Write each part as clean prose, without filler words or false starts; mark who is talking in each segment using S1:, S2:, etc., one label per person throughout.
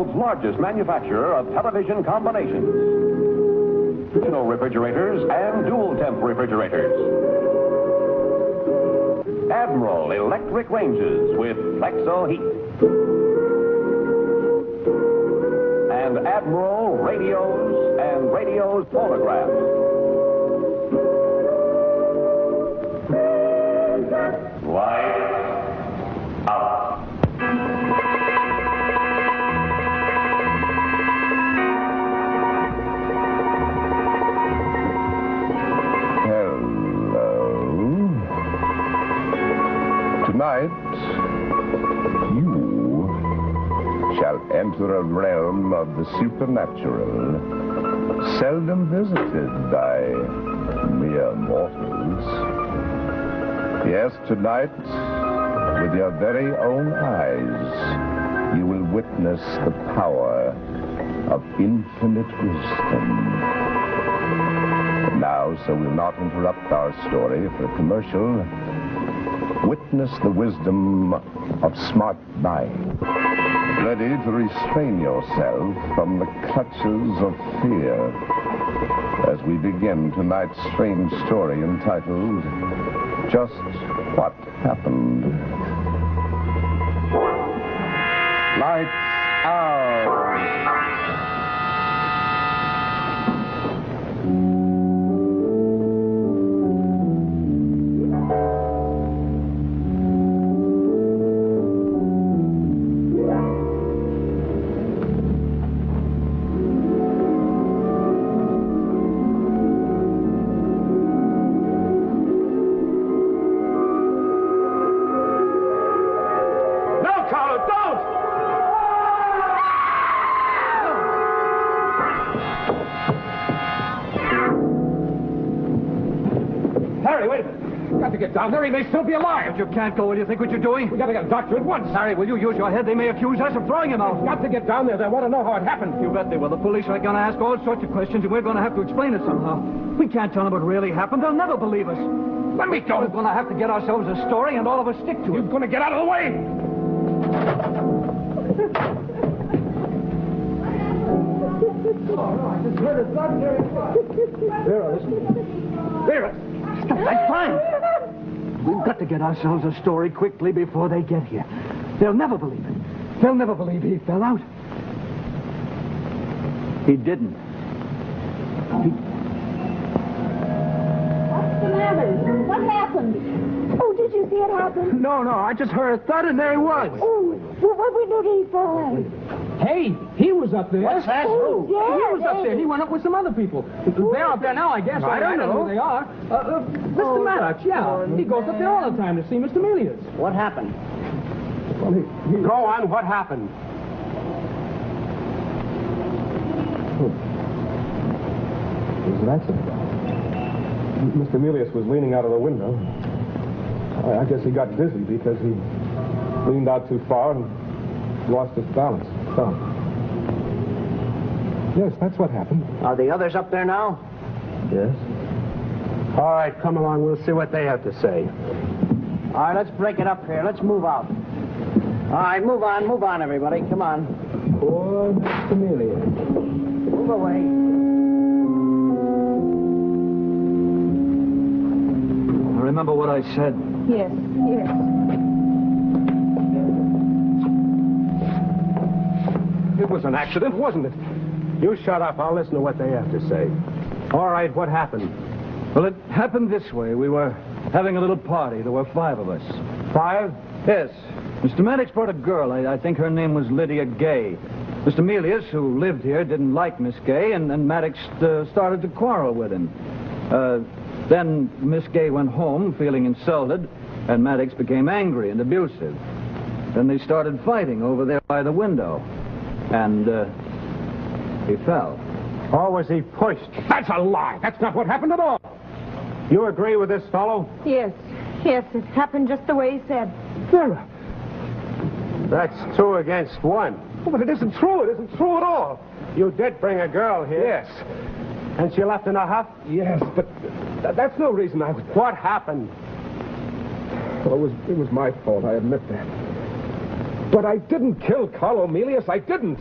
S1: world's largest manufacturer of television combinations. Traditional refrigerators and dual-temp refrigerators. Admiral electric ranges with Plexo heat. And Admiral radios and radios phonographs. Lights out.
S2: Tonight, you shall enter a realm of the supernatural, seldom visited by mere mortals. Yes, tonight, with your very own eyes, you will witness the power of infinite wisdom. Now, so we'll not interrupt our story for a commercial. Witness the wisdom of smart buying. Ready to restrain yourself from the clutches of fear as we begin tonight's strange story entitled, Just What Happened. Lights out.
S3: Get down there, he may still be alive.
S4: But you can't go. What do you think what you're doing?
S3: We gotta get a doctor at once.
S4: Harry, will you use your head? They may accuse us of throwing him out.
S3: We've got to get down there. They want to know how it happened.
S4: You bet they will. The police are going to ask all sorts of questions, and we're going to have to explain it somehow. We can't tell them what really happened. They'll never believe us.
S3: Let me go.
S4: We're going to have to get ourselves a story, and all of us stick to it.
S3: You're going to get out of the way.
S4: I just heard a thud.
S3: Vera, listen. Vera!
S4: Stop that crime. We've got to get ourselves a story quickly before they get here. They'll never believe it. They'll never believe he fell out. He didn't.
S5: What's the matter? What happened? Oh, did you see it happen?
S3: No, I just heard a thud and there he was.
S5: Oh, well, what we do to he fall out?
S3: Hey, he was up there.
S4: What's that?
S5: Oh, yeah,
S3: He was up there. He went up with some other people. They're up there now, I guess.
S4: I don't know
S3: who they are. Mr. Maddox, yeah. He goes up there all the time to see Mr. Melius.
S4: What happened?
S3: Well, Go on, what happened? It was an accident. Mr. Melius was leaning out of the window. I guess he got dizzy because he leaned out too far and lost his balance. So. Yes, that's what happened.
S4: Are the others up there now?
S3: Yes. All right, come along. We'll see what they have to say.
S4: All right, let's break it up here. Let's move out. All right, move on, everybody. Come on.
S3: Poor Mr. Melius.
S4: Move away. Remember what I said.
S5: Yes.
S3: It was an accident, wasn't it? You shut up. I'll listen to what they have to say. All right, what happened?
S4: Well, it happened this way. We were having a little party. There were 5 of us.
S3: 5?
S4: Yes. Mr. Maddox brought a girl. I think her name was Lydia Gay. Mr. Melius, who lived here, didn't like Miss Gay, and Maddox started to quarrel with him. Then Miss Gay went home feeling insulted, and Maddox became angry and abusive. Then they started fighting over there by the window, and he fell.
S3: Or was he pushed? That's a lie. That's not what happened at all. You agree with this fellow?
S5: Yes, it happened just the way he said.
S3: Vera. That's 2 against 1. Oh, but it isn't true. It isn't true at all. You did bring a girl here. Yes. And she left in a huff? Yes, but that's no reason I would... What happened? Well, it was my fault, I admit that. But I didn't kill Carlo Melius. I didn't.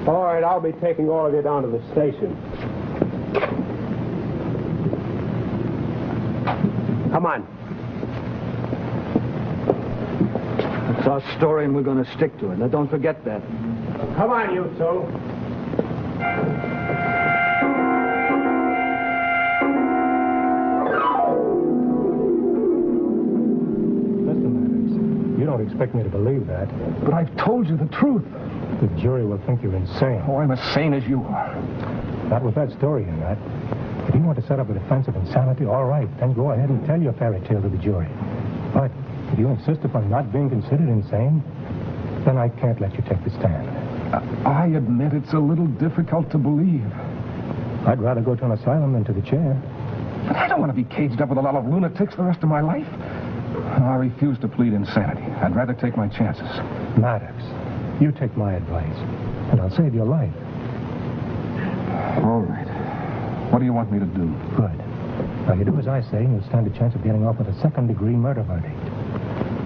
S3: All right, I'll be taking all of you down to the station. Come on.
S4: It's our story, and we're going to stick to it. Now, don't forget that.
S3: Come on, you two.
S6: Mr. Maddox, you don't expect me to believe that.
S7: But I've told you the truth.
S6: The jury will think you're insane.
S7: Oh, I'm as sane as you are.
S6: Not with that story in that. If you want to set up a defense of insanity, all right, then go ahead and tell your fairy tale to the jury. But if you insist upon not being considered insane, then I can't let you take the stand.
S7: I admit it's a little difficult to believe.
S6: I'd rather go to an asylum than to the chair.
S7: But I don't want to be caged up with a lot of lunatics the rest of my life. I refuse to plead insanity. I'd rather take my chances.
S6: Maddox, you take my advice, and I'll save your life.
S7: All right. What do you want me to do?
S6: Good. Now, you do as I say, and you'll stand a chance of getting off with a second-degree murder verdict.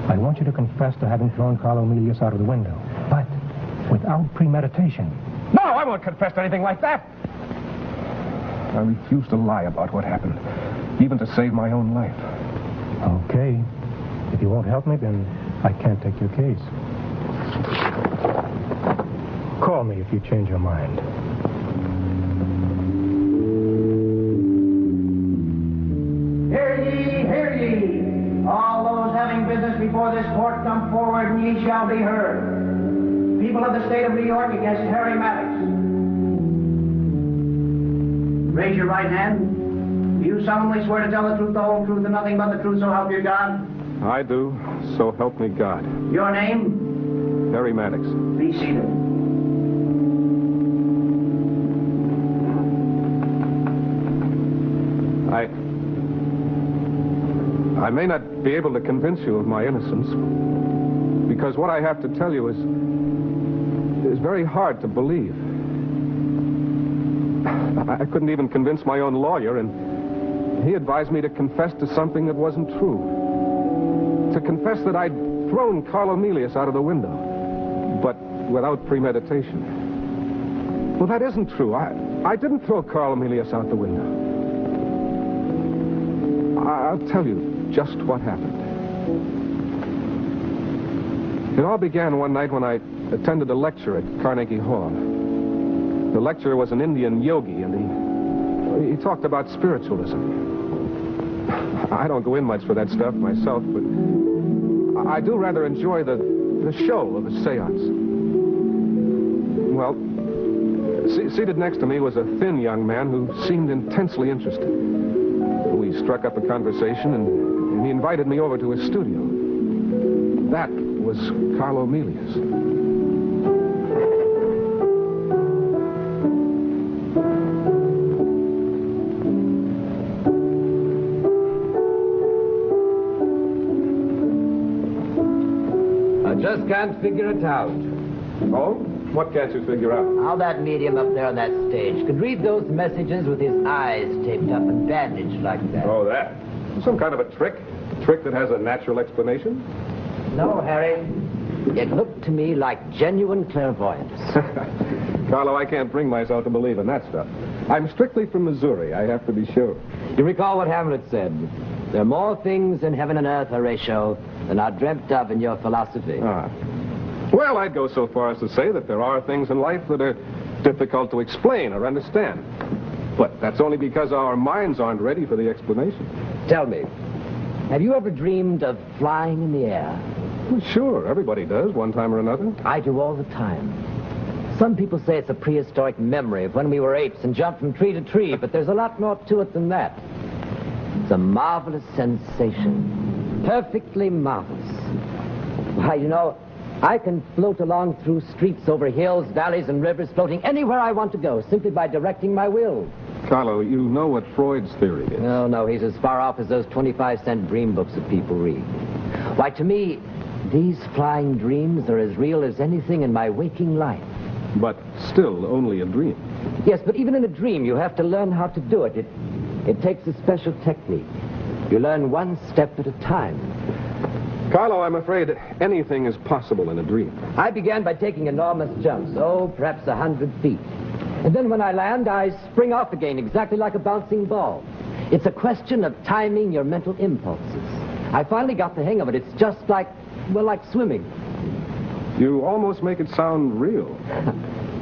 S6: I want you to confess to having thrown Carl Emilius out of the window, but without premeditation.
S7: No, I won't confess to anything like that. I refuse to lie about what happened, even to save my own life.
S6: Okay. If you won't help me, then I can't take your case. Call me if you change your mind.
S8: Hear ye, hear ye. All those having business before this court come forward, and ye shall be heard. People of the state of New York against Harry Maddox. Raise your right hand. Do you solemnly swear to tell the truth, the whole truth, and nothing but the truth, so help you God?
S3: I do. So help me God.
S8: Your name?
S3: Harry Maddox.
S8: Be seated.
S3: I may not be able to convince you of my innocence, because what I have to tell you is very hard to believe. I couldn't even convince my own lawyer, and he advised me to confess to something that wasn't true. To confess that I'd thrown Carl Emilius out of the window, but without premeditation. Well, that isn't true. I didn't throw Carl Emilius out the window. I'll tell you just what happened. It all began one night when I attended a lecture at Carnegie Hall. The lecturer was an Indian yogi, and he talked about spiritualism. I don't go in much for that stuff myself, but I do rather enjoy the show of a seance. Well, seated next to me was a thin young man who seemed intensely interested. We struck up a conversation, and he invited me over to his studio. That was Carl Emilius.
S9: I just can't figure it out.
S3: Oh? What can't you figure out?
S9: How that medium up there on that stage could read those messages with his eyes taped up and bandaged like that.
S3: Oh, that. Some kind of a trick? A trick that has a natural explanation?
S9: No, Harry. It looked to me like genuine clairvoyance.
S3: Carlo, I can't bring myself to believe in that stuff. I'm strictly from Missouri, I have to be sure.
S9: You recall what Hamlet said? There are more things in heaven and earth, Horatio, than are dreamt of in your philosophy.
S3: Ah. Well, I'd go so far as to say that there are things in life that are difficult to explain or understand. But that's only because our minds aren't ready for the explanation.
S9: Tell me, have you ever dreamed of flying in the air?
S3: Well, sure, everybody does, one time or another.
S9: I do all the time. Some people say it's a prehistoric memory of when we were apes and jumped from tree to tree, but there's a lot more to it than that. It's a marvelous sensation. Perfectly marvelous. Why, you know, I can float along through streets, over hills, valleys, and rivers, floating anywhere I want to go, simply by directing my will.
S3: Carlo, you know what Freud's theory is.
S9: No, he's as far off as those 25-cent dream books that people read. Why, to me, these flying dreams are as real as anything in my waking life.
S3: But still only a dream.
S9: Yes, but even in a dream, you have to learn how to do it. It takes a special technique. You learn one step at a time.
S7: Carlo, I'm afraid anything is possible in a dream.
S9: I began by taking enormous jumps, perhaps 100 feet. And then when I land, I spring off again, exactly like a bouncing ball. It's a question of timing your mental impulses. I finally got the hang of it. It's just like swimming.
S7: You almost make it sound real.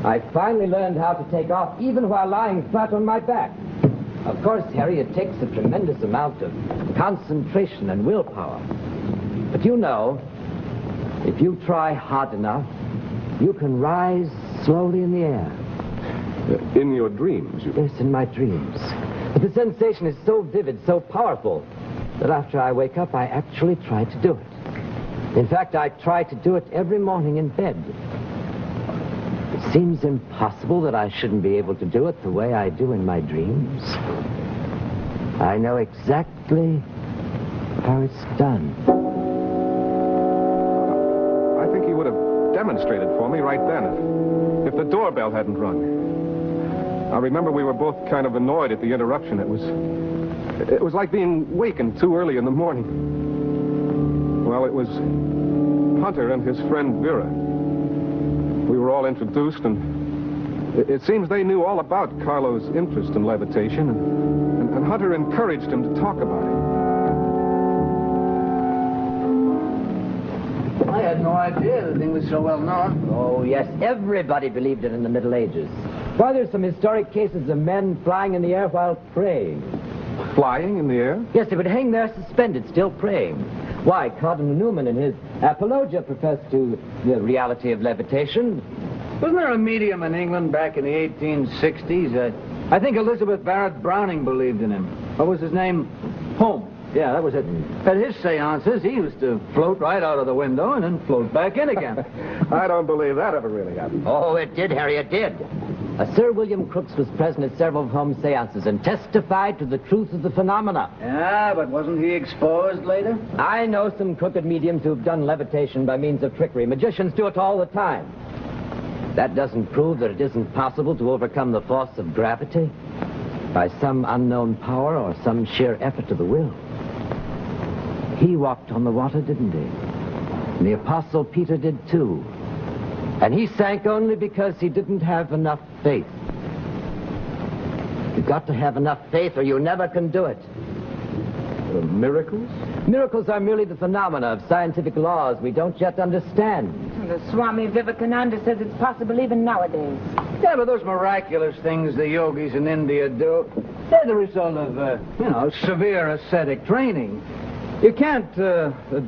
S9: I finally learned how to take off even while lying flat on my back. Of course, Harry, it takes a tremendous amount of concentration and willpower. But you know, if you try hard enough, you can rise slowly in the air.
S7: In your dreams, you...
S9: Yes, in my dreams. But the sensation is so vivid, so powerful, that after I wake up, I actually try to do it. In fact, I try to do it every morning in bed. It seems impossible that I shouldn't be able to do it the way I do in my dreams. I know exactly how it's done.
S7: I think you would have demonstrated for me right then if the doorbell hadn't rung. I remember we were both kind of annoyed at the interruption. It was like being wakened too early in the morning. Well, it was Hunter and his friend Vera. We were all introduced, and it seems they knew all about Carlo's interest in levitation, and Hunter encouraged him to talk about it.
S10: I had no idea the thing was so well known.
S9: Oh, yes, everybody believed it in the Middle Ages. Why, there's some historic cases of men flying in the air while praying.
S7: Flying in the air?
S9: Yes, they would hang there suspended, still praying. Why, Cardinal Newman in his Apologia professed to the reality of levitation.
S4: Wasn't there a medium in England back in the 1860s? I think Elizabeth Barrett Browning believed in him. What was his name? Holmes. Yeah, that was it. At his seances, he used to float right out of the window and then float back in again.
S7: I don't believe that ever really happened.
S9: Oh, it did, Harry, it did. Sir William Crooks was present at several of Holmes' seances and testified to the truth of the phenomena.
S10: Yeah, but wasn't he exposed later?
S9: I know some crooked mediums who've done levitation by means of trickery. Magicians do it all the time. That doesn't prove that it isn't possible to overcome the force of gravity by some unknown power or some sheer effort of the will. He walked on the water, didn't he? And the Apostle Peter did too. And he sank only because he didn't have enough faith. You've got to have enough faith or you never can do it.
S7: Miracles?
S9: Miracles are merely the phenomena of scientific laws we don't yet understand.
S5: The Swami Vivekananda says it's possible even nowadays.
S4: Yeah, but those miraculous things the yogis in India do, they're the result of, severe ascetic training. You can't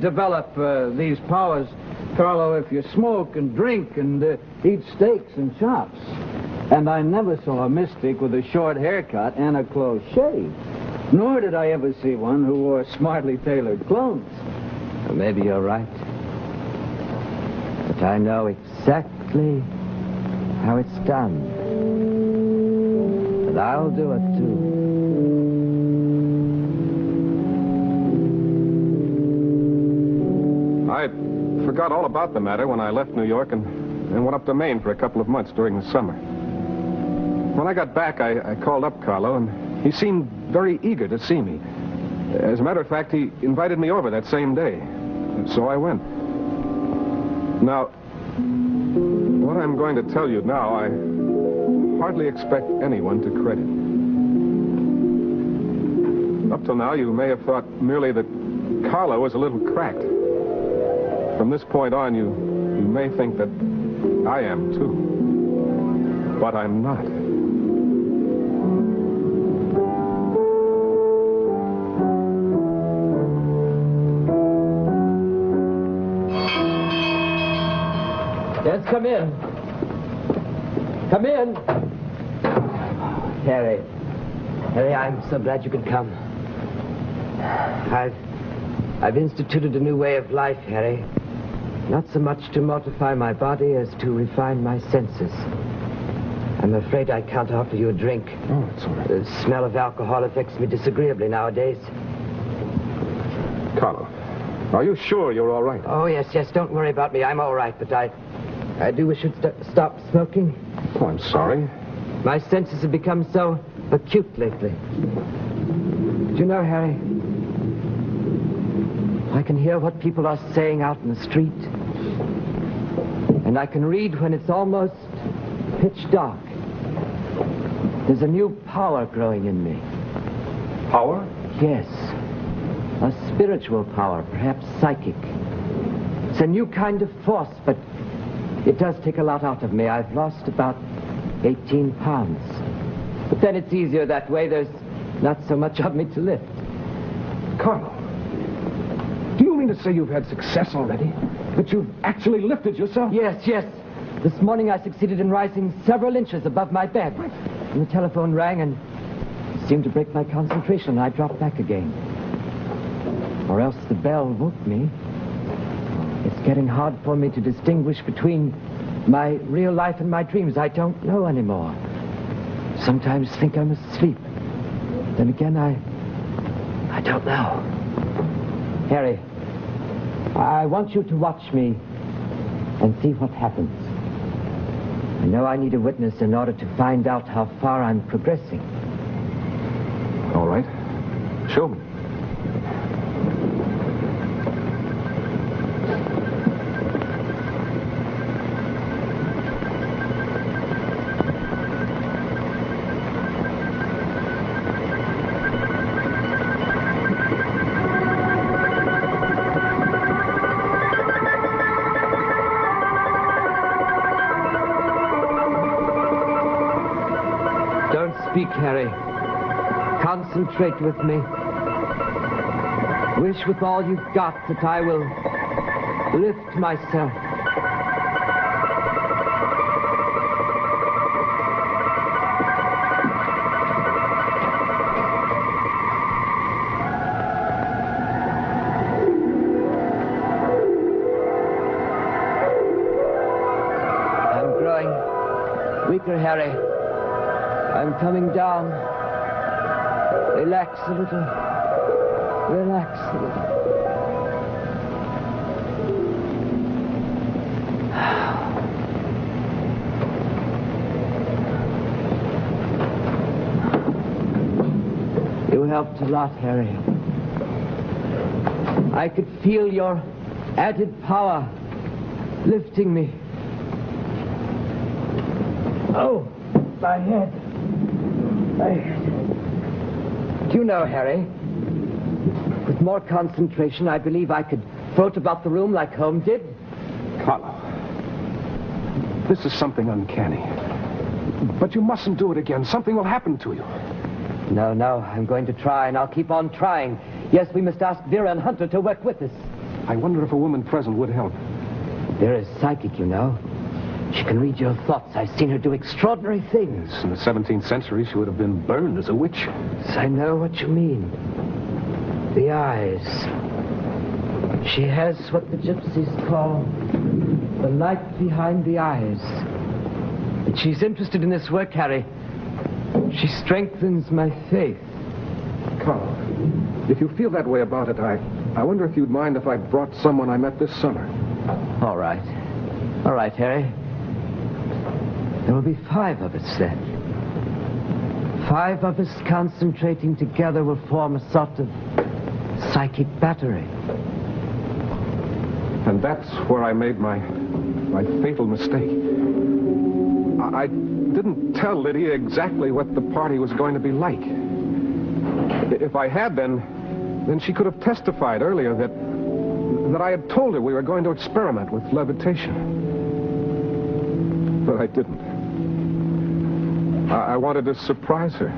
S4: develop these powers, Carlo, if you smoke and drink and eat steaks and chops. And I never saw a mystic with a short haircut and a close shave. Nor did I ever see one who wore smartly tailored clothes.
S9: Well, maybe you're right. But I know exactly how it's done. And I'll do it, too.
S7: I forgot all about the matter when I left New York and went up to Maine for a couple of months during the summer. When I got back, I called up Carlo, and he seemed very eager to see me. As a matter of fact, he invited me over that same day. So I went. Now, what I'm going to tell you now, I hardly expect anyone to credit. Up till now, you may have thought merely that Carlo was a little cracked. From this point on, you may think that I am, too. But I'm not.
S9: Yes, come in. Come in. Harry. Harry, I'm so glad you could come. I've instituted a new way of life, Harry. Not so much to mortify my body as to refine my senses. I'm afraid I can't offer you a drink.
S7: Oh, it's all right.
S9: The smell of alcohol affects me disagreeably nowadays.
S7: Carlo, are you sure you're all right?
S9: Oh, yes, don't worry about me. I'm all right, but I do wish you'd stop smoking.
S7: Oh, I'm sorry.
S9: My senses have become so acute lately. Do you know, Harry, I can hear what people are saying out in the street. And I can read when it's almost pitch dark. There's a new power growing in me.
S7: Power?
S9: Yes. A spiritual power, perhaps psychic. It's a new kind of force, but it does take a lot out of me. I've lost about 18 pounds. But then it's easier that way. There's not so much of me to lift.
S7: Carlo, do you mean to say you've had success already? That you've actually lifted yourself?
S9: Yes, yes. This morning I succeeded in rising several inches above my bed. And the telephone rang and it seemed to break my concentration. I dropped back again. Or else the bell woke me. It's getting hard for me to distinguish between my real life and my dreams. I don't know anymore. Sometimes think I'm asleep. Then again, I don't know. Harry, I want you to watch me and see what happens. I know I need a witness in order to find out how far I'm progressing.
S7: All right. Show me.
S9: Speak, Harry. Concentrate with me. Wish with all you've got that I will lift myself. I'm growing weaker, Harry. I'm coming down. Relax a little. Relax a little. You helped a lot, Harry. I could feel your added power lifting me. Oh, my head. Do you know, Harry, with more concentration, I believe I could float about the room like Holmes did.
S7: Carlo, this is something uncanny. But you mustn't do it again. Something will happen to you.
S9: No, I'm going to try, and I'll keep on trying. Yes, we must ask Vera and Hunter to work with us.
S7: I wonder if a woman present would help.
S9: Vera's psychic, you know. She can read your thoughts. I've seen her do extraordinary things.
S7: In the 17th century, she would have been burned as a witch.
S9: Yes, I know what you mean. The eyes. She has what the gypsies call the light behind the eyes. And she's interested in this work, Harry. She strengthens my faith.
S7: Carl, if you feel that way about it, I wonder if you'd mind if I brought someone I met this summer.
S9: All right. All right, Harry. There will be 5 of us then. 5 of us concentrating together will form a sort of psychic battery.
S7: And that's where I made my fatal mistake. I didn't tell Lydia exactly what the party was going to be like. If I had, then she could have testified earlier that I had told her we were going to experiment with levitation. But I didn't. I wanted to surprise her.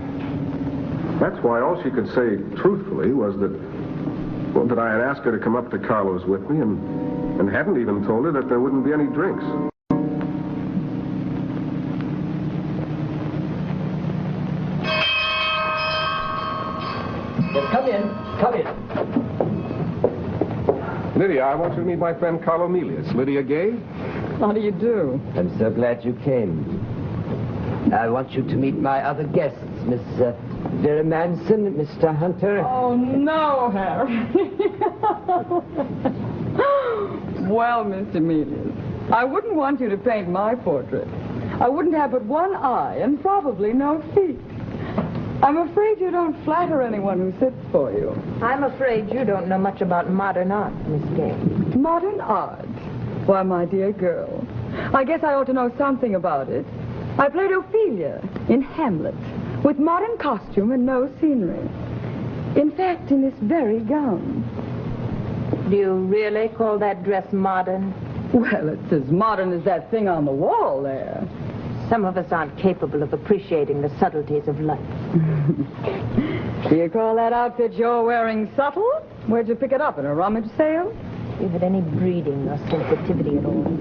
S7: That's why all she could say truthfully was that I had asked her to come up to Carlo's with me and hadn't even told her that there wouldn't be any drinks.
S9: Come in. Come in.
S7: Lydia, I want you to meet my friend Carlo Milius. Lydia Gay?
S11: How do you do?
S9: I'm so glad you came. I want you to meet my other guests, Miss Vera Manson, Mr. Hunter.
S11: Oh, no, Harry. Well, Mr. Milius, I wouldn't want you to paint my portrait. I wouldn't have but one eye and probably no feet. I'm afraid you don't flatter anyone who sits for you.
S12: I'm afraid you don't know much about modern art, Miss Gay.
S11: Modern art? Why, my dear girl, I guess I ought to know something about it. I played Ophelia in Hamlet, with modern costume and no scenery. In fact, in this very gown.
S12: Do you really call that dress modern?
S11: Well, it's as modern as that thing on the wall there.
S12: Some of us aren't capable of appreciating the subtleties of life.
S11: Do you call that outfit you're wearing subtle? Where'd you pick it up, in a rummage sale?
S12: You had any breeding or sensitivity at all?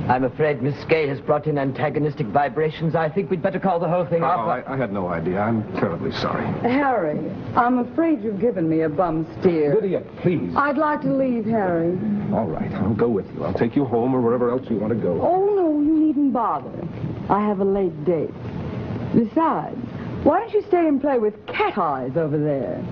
S9: I'm afraid Miss Gay has brought in antagonistic vibrations. I think we'd better call the whole thing off.
S7: I had no idea. I'm terribly sorry.
S11: Harry, I'm afraid you've given me a bum steer.
S7: Lydia, please.
S11: I'd like to leave, Harry.
S7: All right, I'll go with you. I'll take you home or wherever else you want to go.
S11: Oh, no, you needn't bother. I have a late date. Besides, why don't you stay and play with Cat Eyes over there?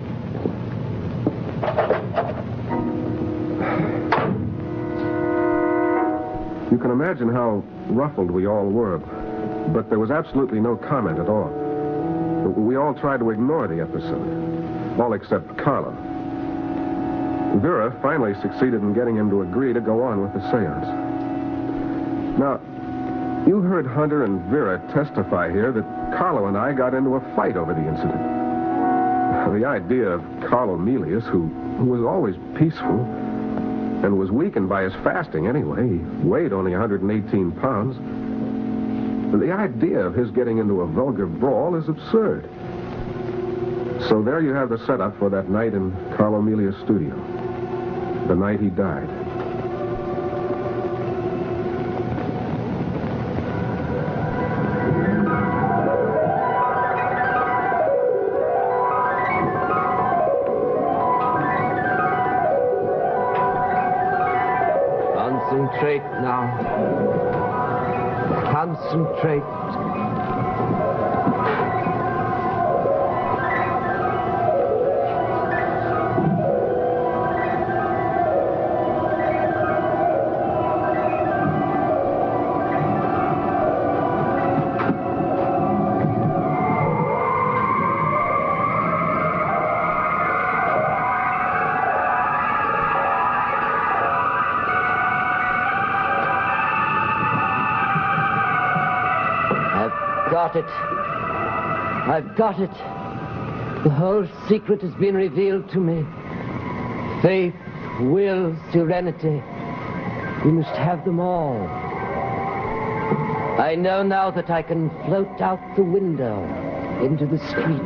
S7: You can imagine how ruffled we all were, but there was absolutely no comment at all. We all tried to ignore the episode, all except Carlo. Vera finally succeeded in getting him to agree to go on with the seance. Now, you heard Hunter and Vera testify here that Carlo and I got into a fight over the incident. The idea of Carlo Melius, who was always peaceful, and was weakened by his fasting anyway. He weighed only 118 pounds. The idea of his getting into a vulgar brawl is absurd. So there you have the setup for that night in Carlo Melius' studio. The night he died.
S9: Concentrate now. Concentrate. I've got it. The whole secret has been revealed to me. Faith, will, serenity. We must have them all. I know now that I can float out the window into the street.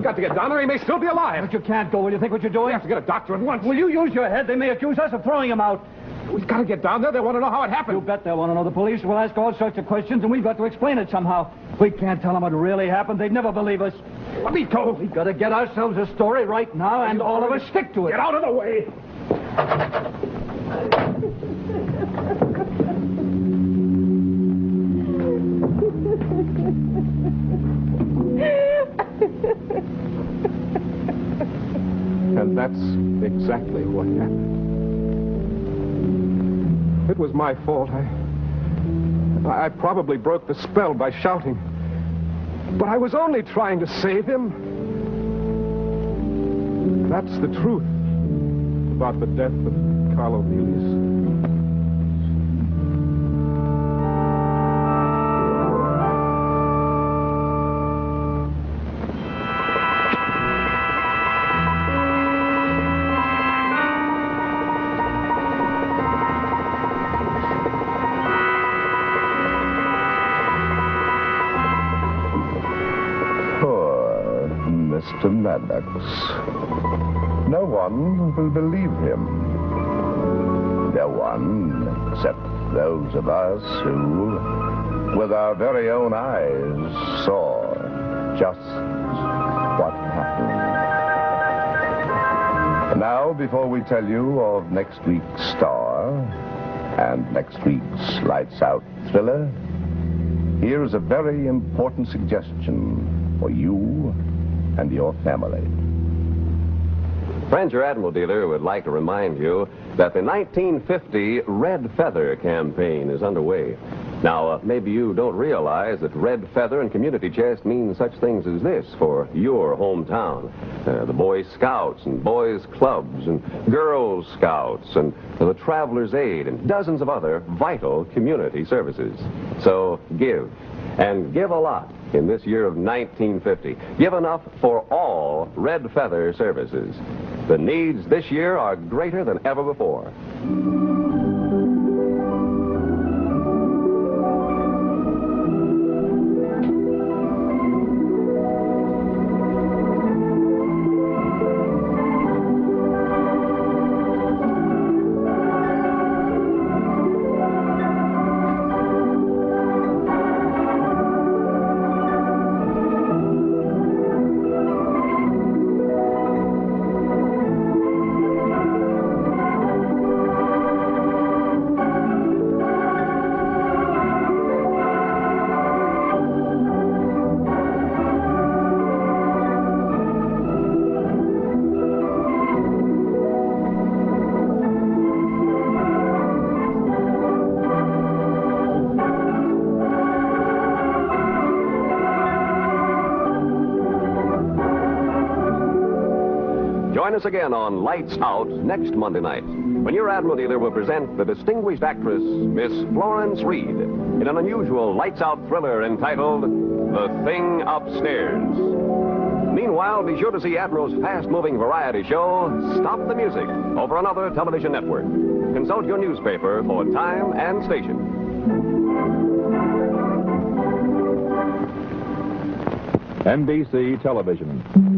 S7: Got to get down there. He may still be alive.
S4: But you can't go. Will you think what you're doing?
S7: We have to get a doctor at once.
S4: Will you use your head? They may accuse us of throwing him out.
S7: We've got to get down there. They want to know how it happened.
S4: You bet they want to know. The police will ask all sorts of questions, and we've got to explain it somehow. We can't tell them what really happened. They'd never believe us.
S7: Let me go.
S4: We've got to get ourselves a story right now, and all of us stick to it.
S7: Get out of the way. And that's exactly what happened. It was my fault. I probably broke the spell by shouting. But I was only trying to save him. That's the truth about the death of Carlo Melius.
S2: Mr. Maddox. no one will believe him. No one except those of us who, with our very own eyes, saw just what happened. And now, before we tell you of next week's star and next week's Lights Out thriller, here's a very important suggestion for you and your family.
S13: Friends, your Admiral dealer would like to remind you that the 1950 Red Feather campaign is underway. Now, maybe you don't realize that Red Feather and Community Chest mean such things as this for your hometown. The Boy Scouts and Boys Clubs and Girls Scouts and the Traveler's Aid and dozens of other vital community services. So give, and give a lot in this year of 1950. Give enough for all Red Feather services. The needs this year are greater than ever before. Join us again on Lights Out next Monday night, when your Admiral dealer will present the distinguished actress, Miss Florence Reed, in an unusual Lights Out thriller entitled The Thing Upstairs. Meanwhile, be sure to see Admiral's fast-moving variety show, Stop the Music, over another television network. Consult your newspaper for time and station.
S14: NBC Television.